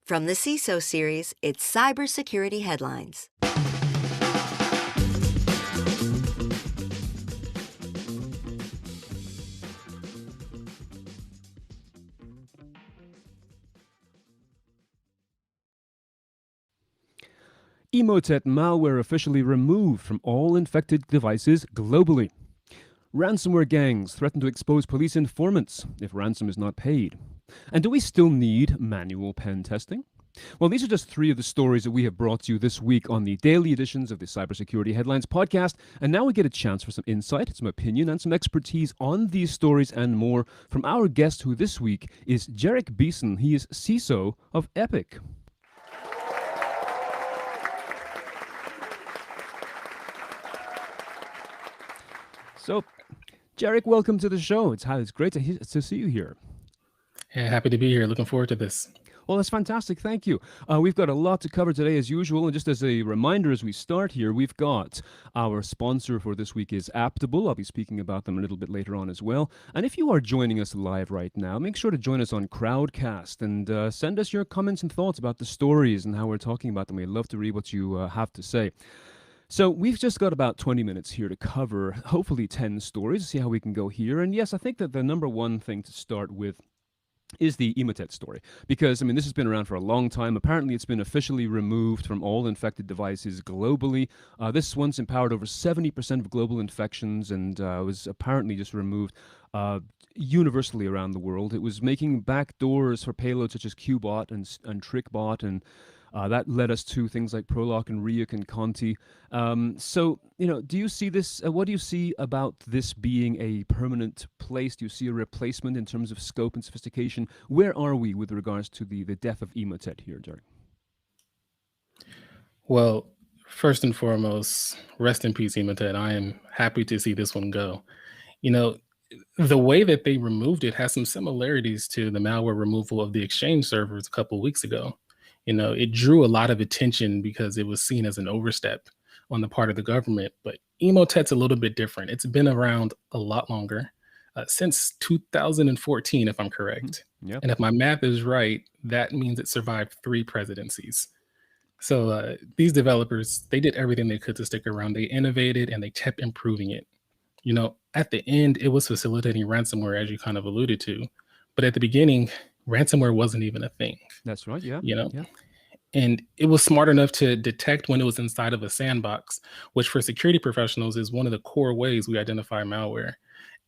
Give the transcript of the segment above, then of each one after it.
From the CISO series, it's Cybersecurity Headlines. Emotet malware officially removed from all infected devices globally. Ransomware gangs threaten to expose police informants if ransom is not paid. And do we still need manual pen testing? Well, these are just three of the stories that we have brought to you this week on the daily editions of the Cybersecurity Headlines podcast. And now we get a chance for some insight, some opinion, and some expertise on these stories and more from our guest, who this week is Jerich Beason. He is CISO of Epic. So, Jerich, welcome to the show. It's great to see you here. Yeah, happy to be here. Looking forward to this. Well, that's fantastic. Thank you. We've got a lot to cover today, as usual. And just as a reminder, as we start here, we've got our sponsor for this week is Aptable. I'll be speaking about them a little bit later on as well. And if you are joining us live right now, make sure to join us on Crowdcast and send us your comments and thoughts about the stories and how we're talking about them. We'd love to read what you have to say. So we've just got about 20 minutes here to cover, hopefully 10 stories, see how we can go here. And yes, I think that the number one thing to start with is the Emotet story, because, I mean, this has been around for a long time. Apparently, it's been officially removed from all infected devices globally. This one's empowered over 70% of global infections and was apparently just removed universally around the world. It was making backdoors for payloads such as QBot and TrickBot, and that led us to things like Prolock and Ryuk and Conti. So, do you see this? What do you see about this being a permanent place? Do you see a replacement in terms of scope and sophistication? Where are we with regards to the death of Emotet here, Jerich? Well, first and foremost, rest in peace, Emetat. I am happy to see this one go. The way that they removed it has some similarities to the malware removal of the Exchange servers a couple of weeks ago. It drew a lot of attention because it was seen as an overstep on the part of the government. But Emotet's a little bit different. It's been around a lot longer, since 2014, if I'm correct. Yep. And if my math is right, that means it survived 3 presidencies. So these developers, they did everything they could to stick around. They innovated and they kept improving it. At the end, it was facilitating ransomware, as you kind of alluded to. But at the beginning, ransomware wasn't even a thing. That's right, yeah. Yeah. Yeah. And it was smart enough to detect when it was inside of a sandbox, which for security professionals is one of the core ways we identify malware.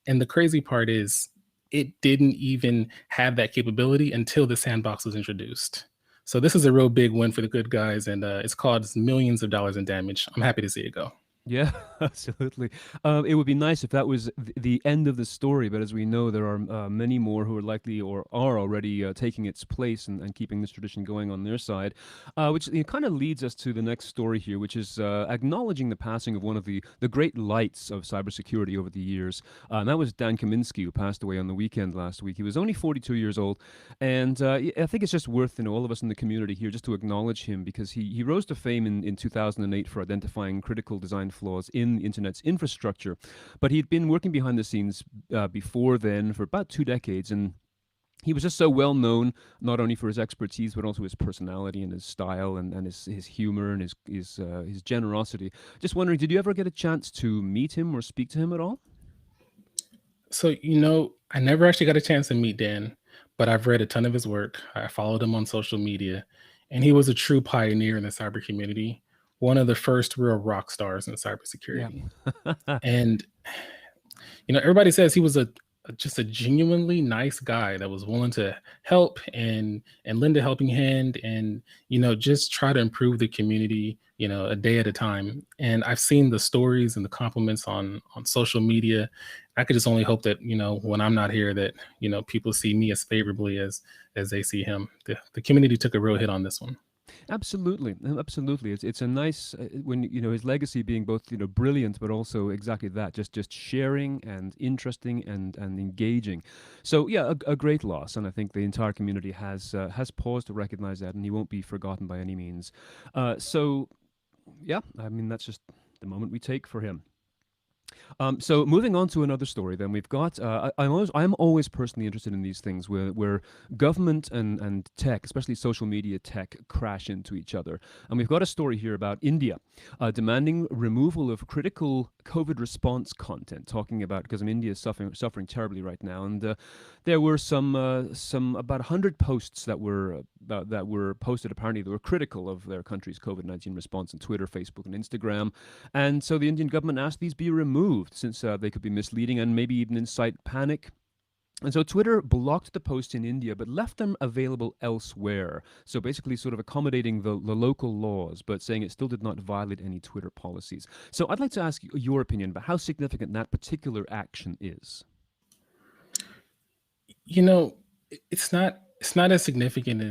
And the crazy part is it didn't even have that capability until the sandbox was introduced. So this is a real big win for the good guys, and it's caused millions of dollars in damage. I'm happy to see it go. Yeah, absolutely. It would be nice if that was the end of the story, but as we know, there are many more who are likely or are already taking its place and keeping this tradition going on their side, which kind of leads us to the next story here, which is acknowledging the passing of one of the great lights of cybersecurity over the years. And that was Dan Kaminsky, who passed away on the weekend last week. He was only 42 years old, and I think it's just worth all of us in the community here just to acknowledge him, because he rose to fame in 2008 for identifying critical design flaws in the internet's infrastructure. But he'd been working behind the scenes before then for about 2 decades, and he was just so well known, not only for his expertise, but also his personality and his style and his humor and his generosity. Just wondering, did you ever get a chance to meet him or speak to him at all? So, I never actually got a chance to meet Dan, but I've read a ton of his work. I followed him on social media, and he was a true pioneer in the cyber community, one of the first real rock stars in cybersecurity. Yeah. And, everybody says he was just a genuinely nice guy that was willing to help and lend a helping hand and, just try to improve the community, a day at a time. And I've seen the stories and the compliments on social media. I could just only hope that, when I'm not here, that, people see me as favorably as they see him. The community took a real hit on this one. Absolutely. It's a nice when his legacy being both brilliant, but also exactly that, just sharing and interesting and engaging. So yeah, a great loss, and I think the entire community has paused to recognize that, and he won't be forgotten by any means. So yeah, I mean, that's just the moment we take for him. So moving on to another story, then we've got. I'm always personally interested in these things where government and tech, especially social media tech, crash into each other. And we've got a story here about India demanding removal of critical COVID response content, talking about because India is suffering terribly right now, and there were some about 100 posts that were posted. Apparently, they were critical of their country's COVID-19 response on Twitter, Facebook, and Instagram. And so the Indian government asked these be removed since they could be misleading and maybe even incite panic. And so Twitter blocked the posts in India, but left them available elsewhere. So basically sort of accommodating the local laws, but saying it still did not violate any Twitter policies. So I'd like to ask your opinion about how significant that particular action is. You know, it's not as significant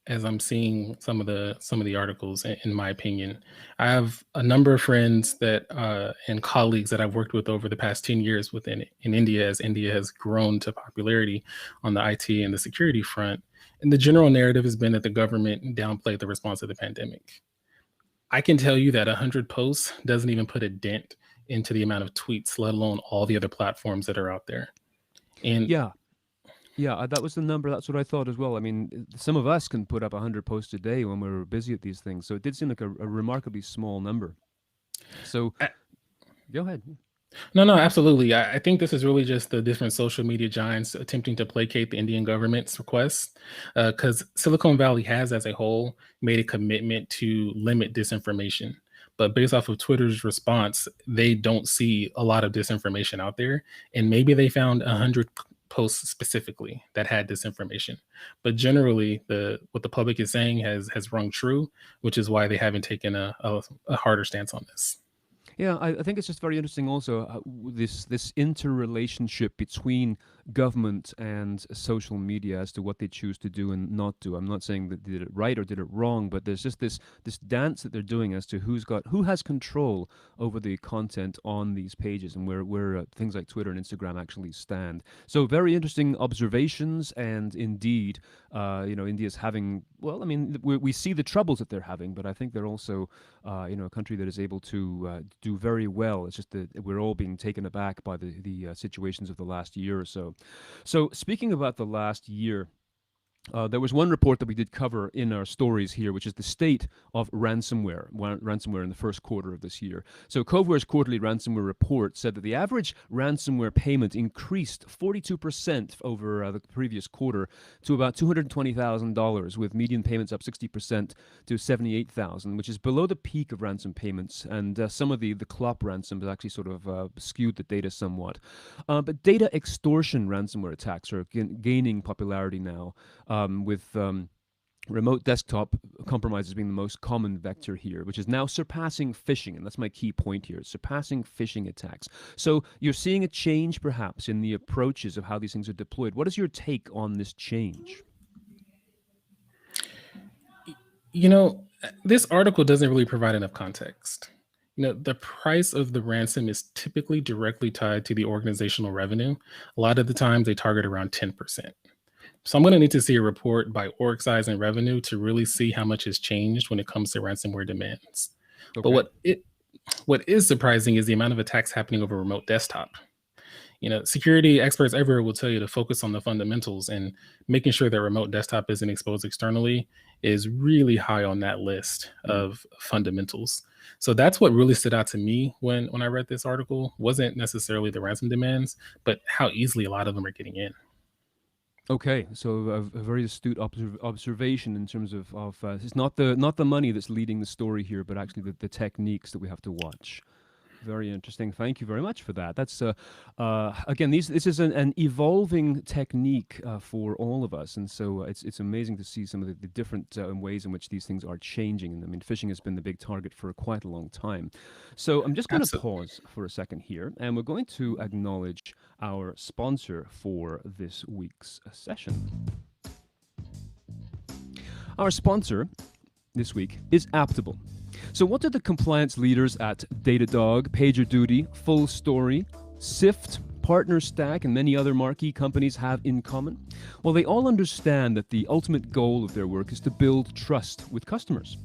as I'm seeing some of the articles. In my opinion, I have a number of friends that and colleagues that I've worked with over the past 10 years in India, as India has grown to popularity on the IT and the security front. And the general narrative has been that the government downplayed the response to the pandemic. I can tell you that 100 posts doesn't even put a dent into the amount of tweets, let alone all the other platforms that are out there. And Yeah. Yeah, that was the number. That's what I thought as well. I mean, some of us can put up 100 posts a day when we're busy at these things. So it did seem like a remarkably small number. So I, go ahead. no, absolutely. I think this is really just the different social media giants attempting to placate the Indian government's requests, because Silicon Valley has, as a whole, made a commitment to limit disinformation. But based off of Twitter's response, they don't see a lot of disinformation out there, and maybe they found 100 posts specifically that had disinformation. But generally, what the public is saying has rung true, which is why they haven't taken a harder stance on this. Yeah, I think it's just very interesting also this interrelationship between government and social media as to what they choose to do and not do. I'm not saying that they did it right or did it wrong, but there's just this dance that they're doing as to who has control over the content on these pages and where things like Twitter and Instagram actually stand. So very interesting observations, and indeed, India's having, well, I mean, we see the troubles that they're having, but I think they're also a country that is able to do very well. It's just that we're all being taken aback by the situations of the last year or so. So speaking about the last year, there was one report that we did cover in our stories here, which is the state of ransomware in the first quarter of this year. So Coveware's quarterly ransomware report said that the average ransomware payment increased 42% over the previous quarter to about $220,000, with median payments up 60% to $78,000, which is below the peak of ransom payments. And some of the clop ransoms actually sort of skewed the data somewhat. But data extortion ransomware attacks are gaining popularity now. With remote desktop compromises being the most common vector here, which is now surpassing phishing. And that's my key point here, surpassing phishing attacks. So you're seeing a change perhaps in the approaches of how these things are deployed. What is your take on this change? This article doesn't really provide enough context. The price of the ransom is typically directly tied to the organizational revenue. A lot of the times they target around 10%. So I'm going to need to see a report by org size and revenue to really see how much has changed when it comes to ransomware demands. Okay. But what is surprising is the amount of attacks happening over remote desktop. Security experts everywhere will tell you to focus on the fundamentals, and making sure that remote desktop isn't exposed externally is really high on that list of fundamentals. So that's what really stood out to me when I read this article. Wasn't necessarily the ransom demands, but how easily a lot of them are getting in. Okay, so a very astute observation in terms of it's not the money that's leading the story here, but actually the techniques that we have to watch. Very interesting. Thank you very much for that. That's again, this is an evolving technique for all of us, and so it's amazing to see some of the different ways in which these things are changing. And I mean, phishing has been the big target for quite a long time. So I'm just going to pause for a second here, and we're going to acknowledge our sponsor for this week's session. Our sponsor this week is Aptable. So what do the compliance leaders at Datadog, PagerDuty, Full Story, Sift, PartnerStack, and many other marquee companies have in common? Well, they all understand that the ultimate goal of their work is to build trust with customers.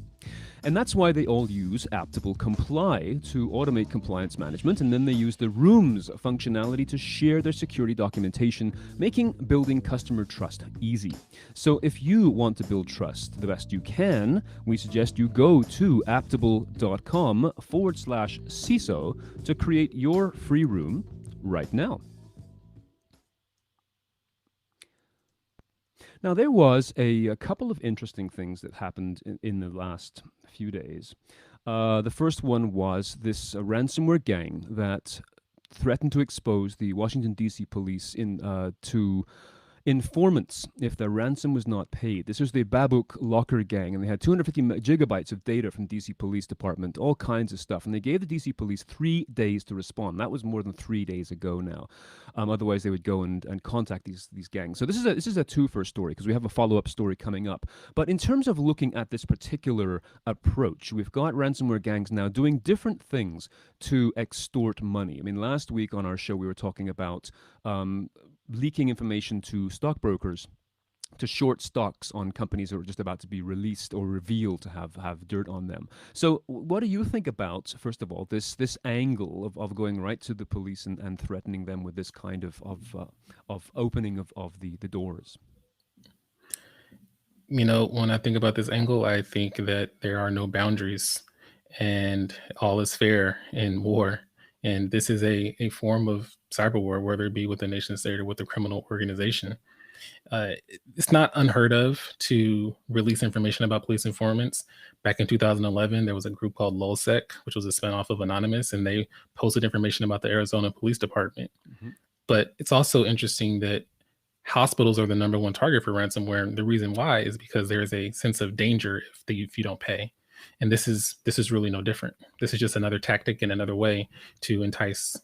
And that's why they all use Aptable Comply to automate compliance management, and then they use the Rooms functionality to share their security documentation, making building customer trust easy. So if you want to build trust the best you can, we suggest you go to aptable.com/CISO to create your free room right now. Now, there was a couple of interesting things that happened in the last few days. The first one was this ransomware gang that threatened to expose the Washington, D.C. police to informants if their ransom was not paid. This was the Babuk Locker gang, and they had 250 gigabytes of data from DC Police Department, all kinds of stuff. And they gave the DC Police 3 days to respond. That was more than 3 days ago now. Otherwise, they would go and contact these gangs. So this is a twofer story because we have a follow-up story coming up. But in terms of looking at this particular approach, we've got ransomware gangs now doing different things to extort money. I mean, last week on our show, we were talking about leaking information to stockbrokers to short stocks on companies that are just about to be released or revealed to have dirt on them. So what do you think about, first of all, this angle of going right to the police and threatening them with this kind of opening of the doors? You know, when I think about this angle, I think that there are no boundaries and all is fair in war. And this is a form of cyber war, whether it be with a nation state or with a criminal organization. It's not unheard of to release information about police informants. Back in 2011, there was a group called LulzSec, which was a spinoff of Anonymous, and they posted information about the Arizona Police Department. Mm-hmm. But it's also interesting that hospitals are the number one target for ransomware. And the reason why is because there is a sense of danger if you don't pay. And this is really no different. This is just another tactic and another way to entice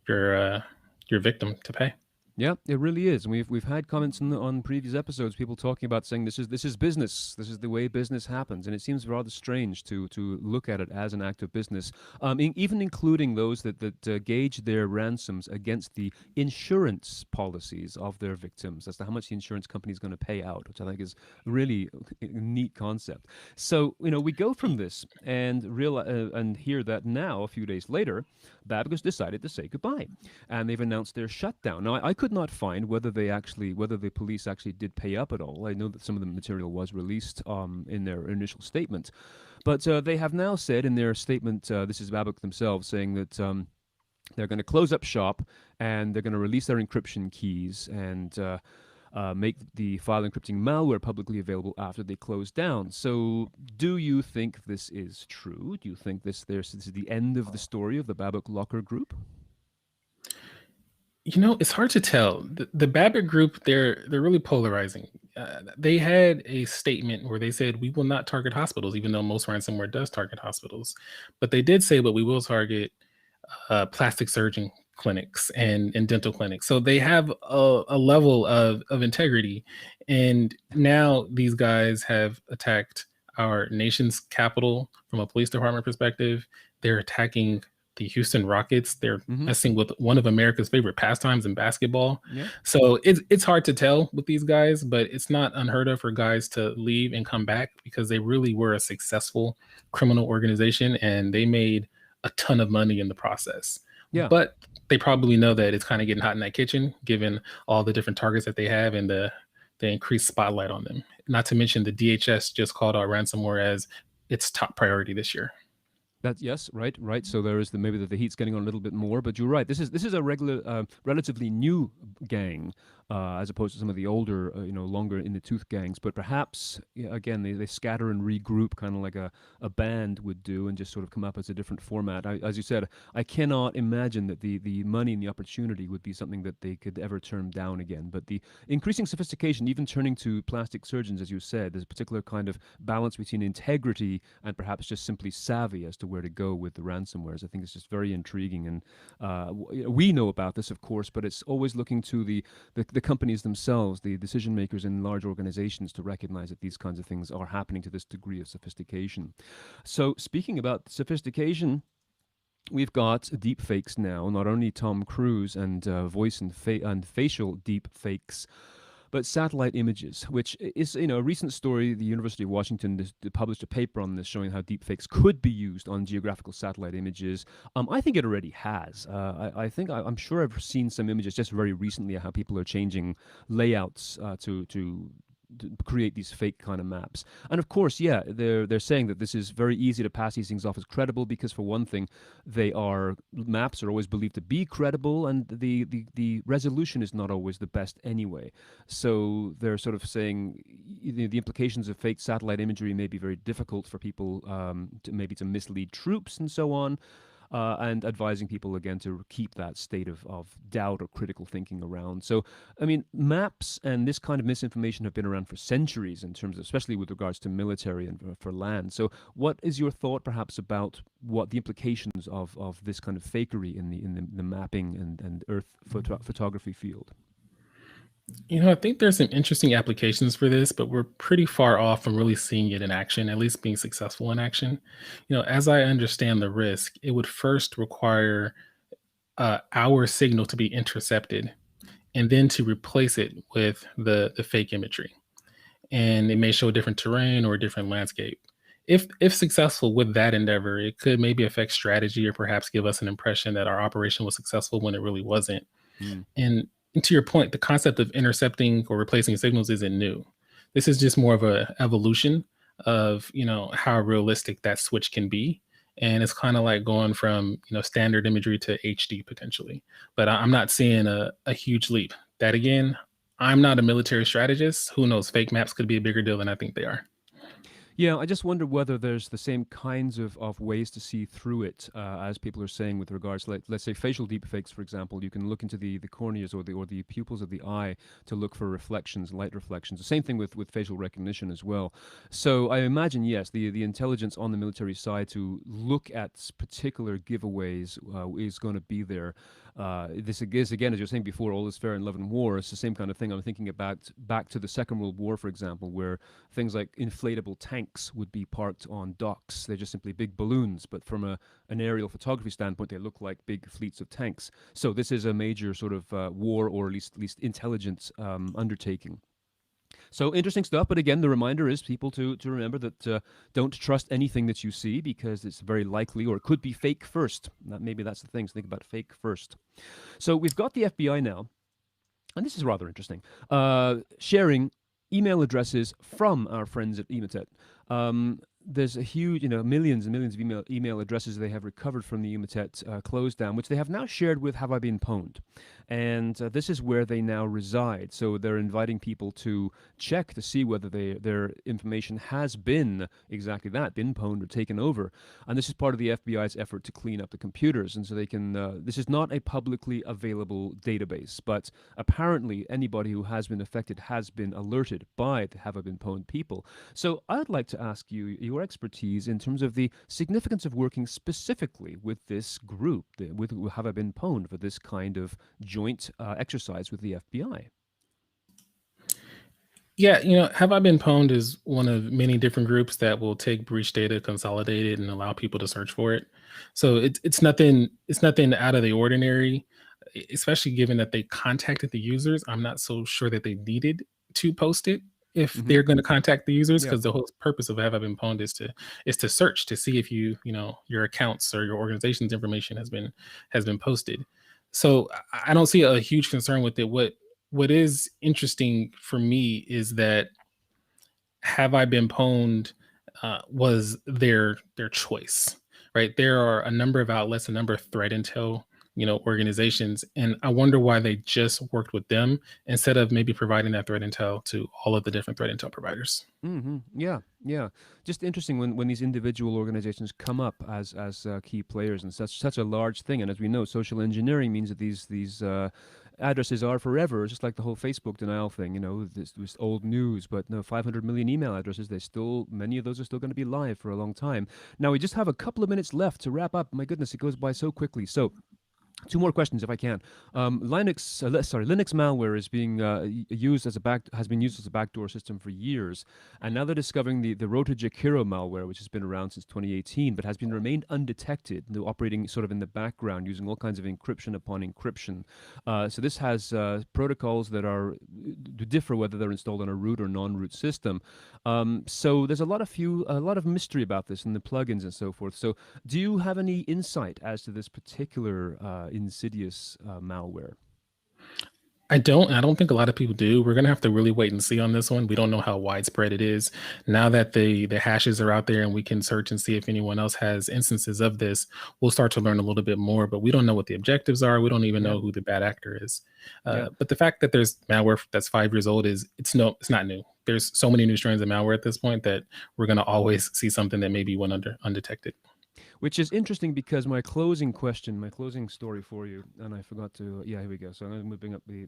your victim to pay. Yeah, it really is. And we've had comments on previous episodes, people talking about saying this is business. This is the way business happens, and it seems rather strange to look at it as an act of business. Even including those that gauge their ransoms against the insurance policies of their victims as to how much the insurance company is going to pay out, which I think is really a neat concept. So we go from this and hear that now, a few days later, Babuk has decided to say goodbye, and they've announced their shutdown. Now, I could not find whether the police actually did pay up at all. I know that some of the material was released in their initial statement, but they have now said in their statement, this is Babuk themselves saying that they're going to close up shop and they're going to release their encryption keys and make the file encrypting malware publicly available after they close down. So do you think this is true? Do you think this is the end of the story of the Babuk Locker group? It's hard to tell. The Babuk group, they're really polarizing. They had a statement where they said, we will not target hospitals, even though most ransomware does target hospitals. But they did say, but we will target plastic surgeon clinics and dental clinics. So they have a level of integrity. And now these guys have attacked our nation's capital from a police department perspective. They're attacking the Houston Rockets. They're messing with one of America's favorite pastimes in basketball. Yeah. So it's hard to tell with these guys, but it's not unheard of for guys to leave and come back because they really were a successful criminal organization and they made a ton of money in the process. Yeah. But they probably know that it's kind of getting hot in that kitchen, given all the different targets that they have and the increased spotlight on them. Not to mention the DHS just called out ransomware as its top priority this year. Yes, right. So there is maybe the heat's getting on a little bit more, but you're right. This is a regular, relatively new gang, as opposed to some of the older, longer in the tooth gangs. But perhaps again, they scatter and regroup, kind of like a band would do, and just sort of come up as a different format. As you said, I cannot imagine that the money and the opportunity would be something that they could ever turn down again. But the increasing sophistication, even turning to plastic surgeons, as you said, there's a particular kind of balance between integrity and perhaps just simply savvy as to where to go with the ransomwares. I think it's just very intriguing, and we know about this, of course, but it's always looking to the companies themselves, the decision makers in large organizations, to recognize that these kinds of things are happening to this degree of sophistication. So speaking about sophistication, we've got deepfakes now, not only Tom Cruise and voice and facial deepfakes, but satellite images, which is a recent story. The University of Washington published a paper on this showing how deepfakes could be used on geographical satellite images. I think it already has. I'm sure I've seen some images just very recently how people are changing layouts to create these fake kind of maps. And of course, yeah, they're saying that this is very easy to pass these things off as credible because, for one thing, maps are always believed to be credible, and the resolution is not always the best anyway. So they're sort of saying the implications of fake satellite imagery may be very difficult for people to mislead troops and so on. And advising people again to keep that state of doubt or critical thinking around. So, I mean, maps and this kind of misinformation have been around for centuries in terms of, especially with regards to military and for land. So, what is your thought, perhaps, about what the implications of this kind of fakery in the mapping and Earth photography field? I think there's some interesting applications for this, but we're pretty far off from really seeing it in action, at least being successful in action. As I understand the risk, it would first require our signal to be intercepted and then to replace it with the fake imagery. And it may show a different terrain or a different landscape. If successful with that endeavor, it could maybe affect strategy or perhaps give us an impression that our operation was successful when it really wasn't. Mm. And to your point, the concept of intercepting or replacing signals isn't new. This is just more of a evolution of how realistic that switch can be. And it's kind of like going from standard imagery to HD potentially. But I'm not seeing a huge leap. That again, I'm not a military strategist. Who knows? Fake maps could be a bigger deal than I think they are. Yeah, I just wonder whether there's the same kinds of ways to see through it, as people are saying with regards to, like, let's say, facial deepfakes, for example. You can look into the corneas or the pupils of the eye to look for reflections, light reflections. The same thing with facial recognition as well. So I imagine, yes, the intelligence on the military side to look at particular giveaways is going to be there. This is, again, as you were saying before, all is fair in love and war. It's the same kind of thing. I'm thinking about back to the Second World War, for example, where things like inflatable tanks would be parked on docks. They're just simply big balloons, but from an aerial photography standpoint, they look like big fleets of tanks. So this is a major sort of war, or at least intelligence undertaking. So interesting stuff. But again, the reminder is people to remember that don't trust anything that you see, because it's very likely, or it could be fake first. Maybe that's the thing. So think about fake first. So we've got the FBI now, and this is rather interesting, sharing email addresses from our friends at Emotet. There's a huge, millions and millions of email addresses they have recovered from the Emotet close down, which they have now shared with Have I Been Pwned. And this is where they now reside. So they're inviting people to check to see whether their information has been exactly that, been pwned or taken over. And this is part of the FBI's effort to clean up the computers. And so they can, this is not a publicly available database, but apparently anybody who has been affected has been alerted by the Have I Been Pwned people. So I'd like to ask you your expertise in terms of the significance of working specifically with this group, with Have I Been Pwned, for this kind of joint exercise with the FBI. Yeah, Have I Been Pwned is one of many different groups that will take breach data, consolidate it, and allow people to search for it. So it's nothing out of the ordinary, especially given that they contacted the users. I'm not so sure that they needed to post it if they're going to contact the users, because the whole purpose of Have I Been Pwned is to search to see if your accounts or your organization's information has been posted. So I don't see a huge concern with it. What is interesting for me is that Have I Been Pwned was their choice, right? There are a number of outlets, a number of threat intel, organizations, and I wonder why they just worked with them instead of maybe providing that threat intel to all of the different threat intel providers. Yeah. Just interesting when these individual organizations come up as key players in such a large thing. And as we know, social engineering means that these addresses are forever, just like the whole Facebook denial thing. This old news, but no, 500 million email addresses. Many of those are still going to be live for a long time. Now we just have a couple of minutes left to wrap up. My goodness, it goes by so quickly. So Two more questions, if I can. Linux malware is being has been used as a backdoor system for years, and now they're discovering the Rotajakiro malware, which has been around since 2018, but has been remained undetected, operating sort of in the background using all kinds of encryption upon encryption. So this has protocols that are differ whether they're installed on a root or non-root system. So there's a lot of mystery about this and the plugins and so forth. So do you have any insight as to this particular insidious malware? I don't think a lot of people do. We're gonna have to really wait and see on this one. We don't know how widespread it is. Now that the hashes are out there and we can search and see if anyone else has instances of this, we'll start to learn a little bit more. But we don't know what the objectives are. We don't even know who the bad actor is. But the fact that there's malware that's 5 years old it's not new. There's so many new strains of malware at this point that we're gonna always see something that maybe went undetected. Which is interesting because my closing story for you, and I forgot to, here we go. So I'm going to bring up the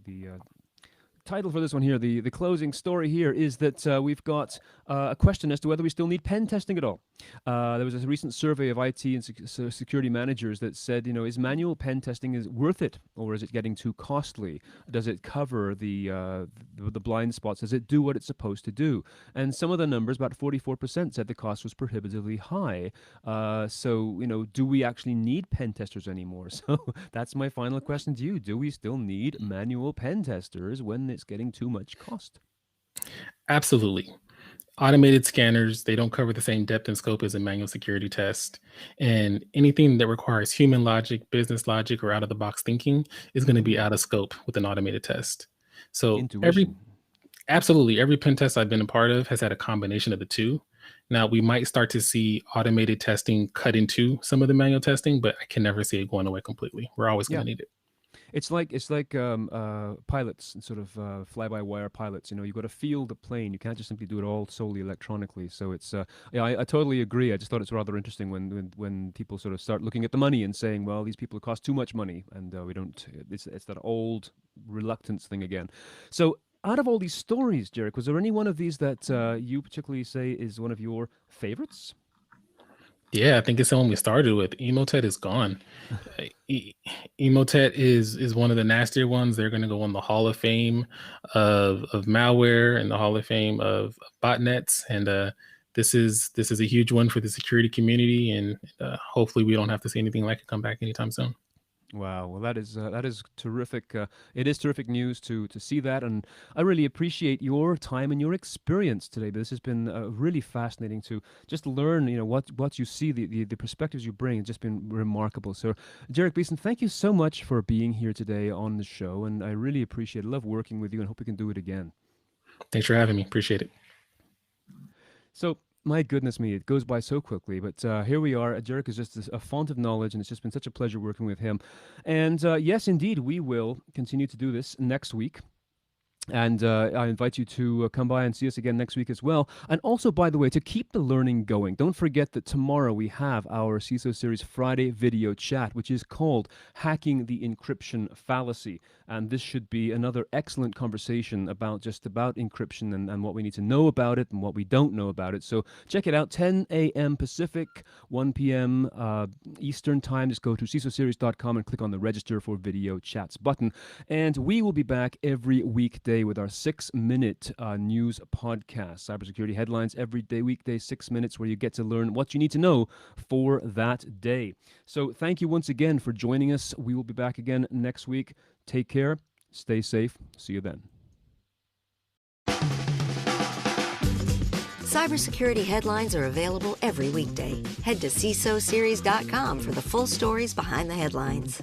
title for this one here. The closing story here is that we've got a question as to whether we still need pen testing at all. There was a recent survey of IT and security managers that said, is manual pen testing worth it, or is it getting too costly? Does it cover the blind spots? Does it do what it's supposed to do? And some of the numbers, about 44%, said the cost was prohibitively high. So, do we actually need pen testers anymore? So that's my final question to you. Do we still need manual pen testers when it's getting too much cost? Absolutely. Automated scanners, they don't cover the same depth and scope as a manual security test. And anything that requires human logic, business logic, or out-of-the-box thinking is going to be out of scope with an automated test. So Intuition. every pen test I've been a part of has had a combination of the two. Now, we might start to see automated testing cut into some of the manual testing, but I can never see it going away completely. We're always going to need it. It's like pilots and sort of fly-by-wire pilots. You've got to feel the plane. You can't just simply do it all solely electronically. So it's I totally agree. I just thought it's rather interesting when people sort of start looking at the money and saying, well, these people cost too much money, and we don't. It's that old reluctance thing again. So out of all these stories, Jerich, was there any one of these that you particularly say is one of your favorites? Yeah, I think it's the one we started with. Emotet is gone. Emotet is one of the nastier ones. They're going to go on the Hall of Fame of malware and the Hall of Fame of botnets. And this is a huge one for the security community. And hopefully we don't have to see anything like it come back anytime soon. Wow, well, that is terrific. It is terrific news to see that, and I really appreciate your time and your experience today. This has been really fascinating to just learn, what you see, the perspectives you bring. It's just been remarkable. So, Jerich Beason, thank you so much for being here today on the show, and I really appreciate it. I love working with you, and hope we can do it again. Thanks for having me. Appreciate it. So, my goodness me, it goes by so quickly, but here we are. Jerich is just a font of knowledge, and it's just been such a pleasure working with him. And yes, indeed, we will continue to do this next week. And I invite you to come by and see us again next week as well. And also, by the way, to keep the learning going, don't forget that tomorrow we have our CISO Series Friday video chat, which is called Hacking the Encryption Fallacy. And this should be another excellent conversation about encryption and what we need to know about it and what we don't know about it. So check it out, 10 a.m. Pacific, 1 p.m. Eastern Time. Just go to CISOseries.com and click on the Register for Video Chats button. And we will be back every weekday with our 6-minute news podcast. Cybersecurity headlines every day, weekday, 6 minutes, where you get to learn what you need to know for that day. So thank you once again for joining us. We will be back again next week. Take care. Stay safe. See you then. Cybersecurity headlines are available every weekday. Head to CISOseries.com for the full stories behind the headlines.